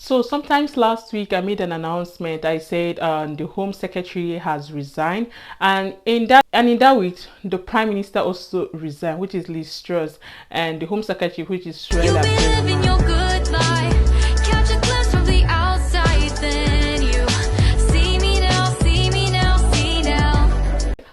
So sometimes last week I made an announcement. I said the Home Secretary has resigned, and in that week the Prime Minister also resigned, which is Liz Truss, and the Home Secretary, which is SUELLA.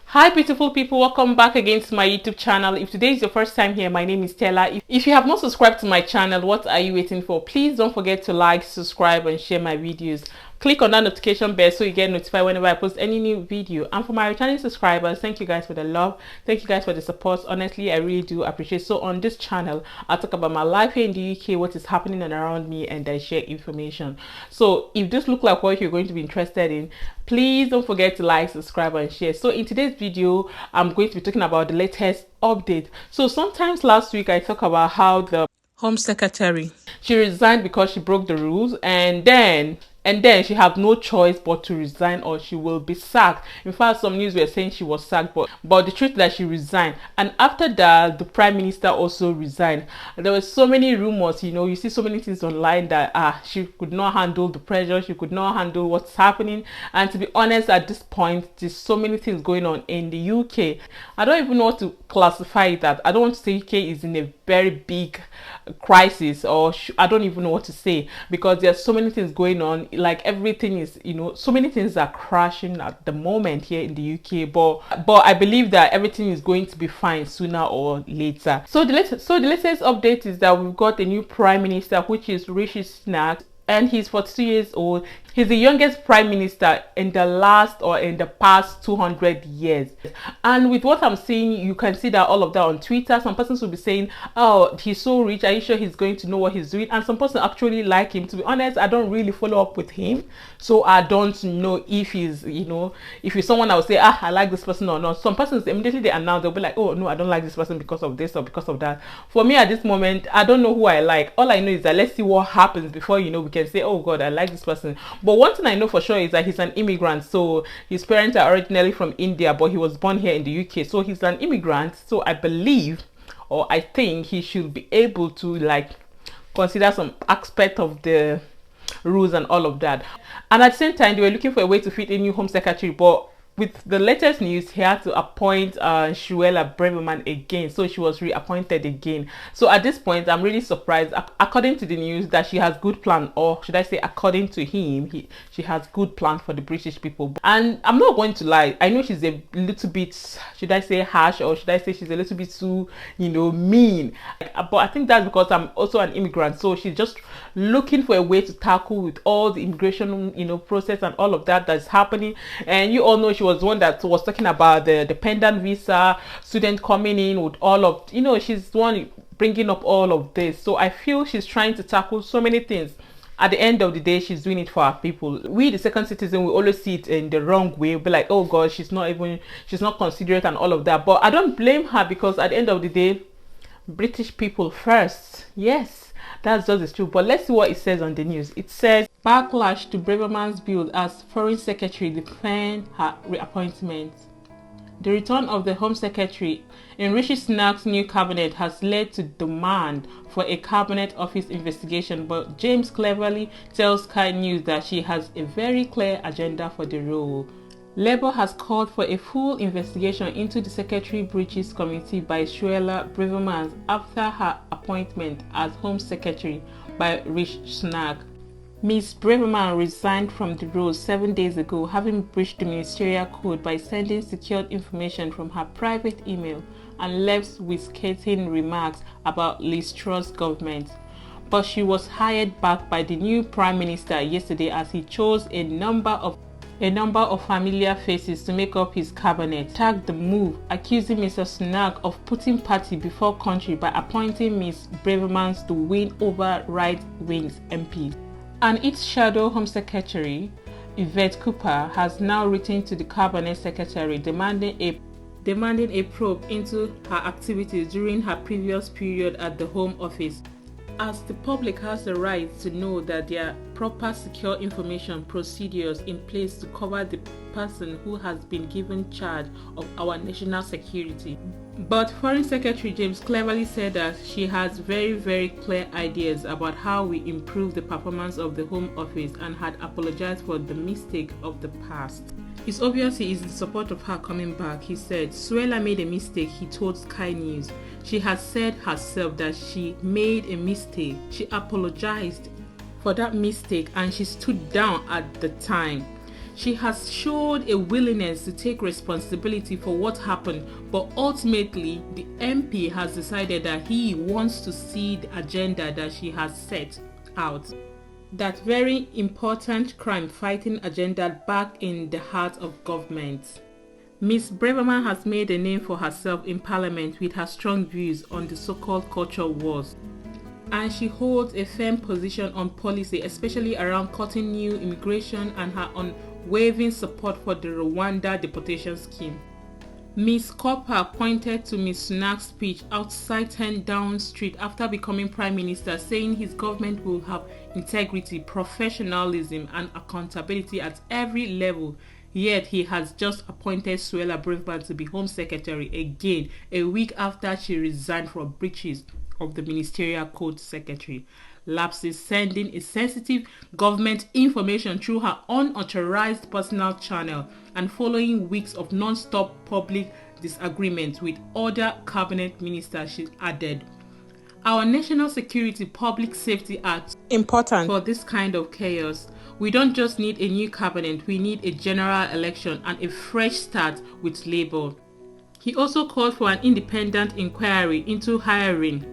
Hi beautiful people, welcome back again to my YouTube channel. If today is your first time here, my name is Stella. If you have not subscribed to my channel, what are you waiting for? Please don't forget to like, subscribe and share my videos. Click on that notification bell so you get notified whenever I post any new video. And for my returning subscribers, thank you guys for the love, thank you guys for the support. Honestly, I really do appreciate. So on this channel, I talk about my life here in the UK, what is happening around me, and I share information. So if this looks like what you're going to be interested in, please don't forget to like, subscribe and share. So in today's video, I'm going to be talking about the latest update. So sometimes last week I talked about how the Home Secretary, she resigned because she broke the rules, and then she had no choice but to resign or she will be sacked. In fact, some news were saying she was sacked, but the truth is that she resigned. And after that, the Prime Minister also resigned. There were so many rumors, you see so many things online that she could not handle the pressure, she could not handle what's happening. And to be honest, at this point, there's so many things going on in the UK. I don't even know what to classify that. I don't want to say UK is in a very big crisis, or I don't even know what to say, because there's so many things going on. Like everything is, so many things are crashing at the moment here in the UK, but I believe that everything is going to be fine sooner or later. So the latest update is that we've got a new Prime Minister, which is Rishi Sunak, and he's 42 years old. He's the youngest Prime Minister in the past 200 years. And with what I'm seeing, you can see that all of that on Twitter. Some persons will be saying, oh, he's so rich, are you sure he's going to know what he's doing? And some person actually like him. To be honest, I don't really follow up with him, so I don't know if he's, if he's someone I would say, I like this person or not. Some persons immediately they announce, they'll be like, oh no, I don't like this person because of this or because of that. For me at this moment, I don't know who I like. All I know is that let's see what happens before we can say, oh god, I like this person. But one thing I know for sure is that he's an immigrant. So his parents are originally from India, but he was born here in the UK. So he's an immigrant. So I believe, or I think, he should be able to consider some aspect of the rules and all of that. And at the same time, they were looking for a way to fit a new Home Secretary, but with the latest news, he had to appoint SUELLA BRAVERMAN again. So she was reappointed again. So at this point, I'm really surprised. According to the news, that she has good plan, or should I say according to him, she has good plan for the British people. And I'm not going to lie, I know she's a little bit, should I say harsh, or should I say she's a little bit too, mean. But I think that's because I'm also an immigrant. So she's just looking for a way to tackle with all the immigration, process and all of that that's happening. And you all know she was one that was talking about the dependant visa, student coming in with all of, she's the one bringing up all of this. So I feel she's trying to tackle so many things. At the end of the day, she's doing it for our people. We, the second citizen, we always see it in the wrong way. We'll be like, oh god, she's not considerate and all of that. But I don't blame her, because at the end of the day, British people first. Yes, that's just the truth. But let's see what it says on the news. It says, backlash to Braverman's bill as Foreign Secretary defend her reappointment. The return of the Home Secretary in Rishi Sunak's new cabinet has led to demand for a cabinet office investigation, but James cleverly tells Sky News that she has a very clear agenda for the role. Labour has called for a full investigation into the Secretary Breaches Committee by SUELLA BRAVERMAN after her appointment as Home Secretary by Rishi Sunak. Ms. BRAVERMAN resigned from the role 7 days ago, having breached the ministerial code by sending secured information from her private email and left with scathing remarks about Liz Truss' government. But she was hired back by the new Prime Minister yesterday as he chose a number of familiar faces to make up his cabinet. Tagged the move, accusing Mr. Sunak of putting party before country by appointing Ms. BRAVERMAN to win over right-wing MPs. And its shadow Home Secretary, Yvette Cooper, has now written to the Cabinet Secretary demanding a probe into her activities during her previous period at the Home Office, as the public has the right to know that there are proper secure information procedures in place to cover the person who has been given charge of our national security. But Foreign Secretary James cleverly said that she has very clear ideas about how we improve the performance of the Home Office and had apologized for the mistake of the past. It's obvious he is in support of her coming back. He said, "SUELLA made a mistake," he told Sky News. "She has said herself that she made a mistake. She apologized for that mistake and she stood down at the time. She has showed a willingness to take responsibility for what happened, but ultimately the MP has decided that he wants to see the agenda that she has set out. That very important crime-fighting agenda back in the heart of government." Ms. Braverman has made a name for herself in Parliament with her strong views on the so-called culture wars, and she holds a firm position on policy, especially around cutting new immigration and her unwavering support for the Rwanda deportation scheme. Ms. Copper pointed to Ms. Sunak's speech outside 10 Downing Street after becoming Prime Minister, saying his government will have integrity, professionalism and accountability at every level. Yet he has just appointed SUELLA BRAVERMAN to be Home Secretary again, a week after she resigned for breaches of the Ministerial Code Secretary, lapses, sending a sensitive government information through her unauthorized personal channel, and following weeks of non-stop public disagreement with other cabinet ministers. She added, "Our National Security Public Safety Act important for this kind of chaos. We don't just need a new cabinet, we need a general election and a fresh start with Labour." He also called for an independent inquiry into hiring,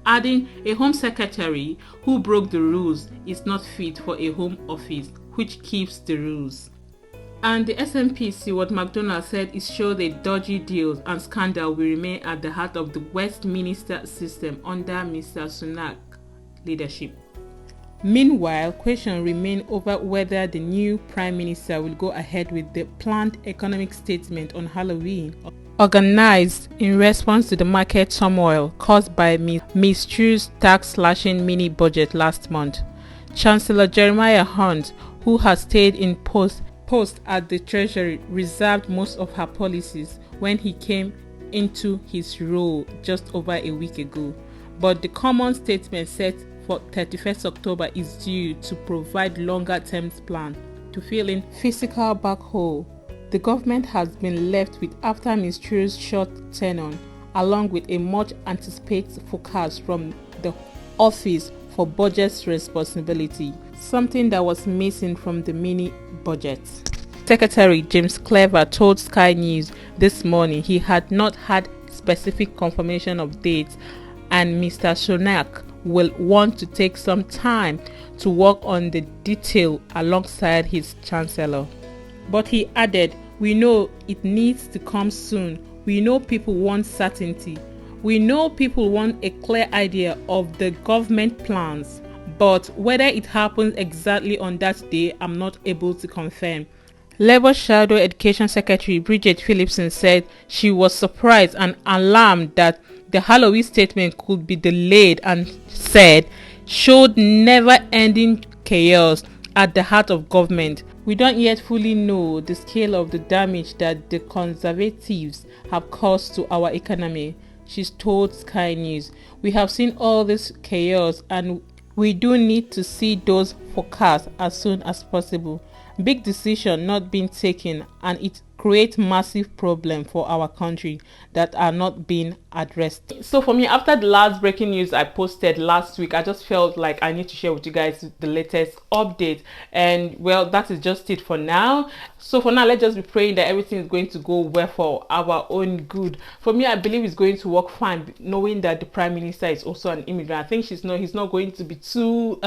adding, "A Home Secretary who broke the rules is not fit for a Home Office which keeps the rules." And the SNP Seward McDonald said it showed that dodgy deals and scandal will remain at the heart of the Westminster system under Mr. Sunak's leadership. Meanwhile, questions remain over whether the new Prime Minister will go ahead with the planned economic statement on Halloween, organized in response to the market turmoil caused by Ms. Trudeau's tax-slashing mini-budget last month. Chancellor Jeremiah Hunt, who has stayed in post at the Treasury, reserved most of her policies when he came into his role just over a week ago. But the common statement set for 31st October is due to provide longer-term plan to fill in fiscal backhole the government has been left with after Ms. Trudeau's short tenure, along with a much anticipated forecast from the Office for Budget Responsibility, something that was missing from the mini-budget. Secretary James Clever told Sky News this morning he had not had specific confirmation of dates, and Mr. Sunak will want to take some time to work on the detail alongside his Chancellor. But he added, "We know it needs to come soon. We know people want certainty. We know people want a clear idea of the government plans. But whether it happens exactly on that day, I'm not able to confirm." Labour Shadow Education Secretary Bridget Phillipson said she was surprised and alarmed that the Halloween statement could be delayed, and said showed never-ending chaos at the heart of government. "We don't yet fully know the scale of the damage that the Conservatives have caused to our economy," she told Sky News. "We have seen all this chaos and we do need to see those forecasts as soon as possible. Big decision not being taken, and it creates massive problem for our country that are not being addressed." So for me, after the last breaking news I posted last week, I just felt like I need to share with you guys the latest update, and well, that is just it for now. So for now, let's just be praying that everything is going to go well for our own good. For me, I believe it's going to work fine, knowing that the Prime Minister is also an immigrant. I think he's not going to be too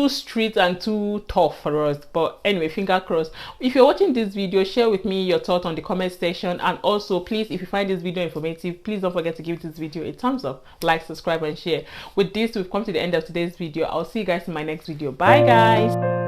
strict and too tough for us. But anyway, finger crossed. If you're watching this video, share with me your thoughts on the comment section, and also please, if you find this video informative, please don't forget to give this video a thumbs up, like, subscribe and share. With this, we've come to the end of today's video. I'll see you guys in my next video. Bye guys.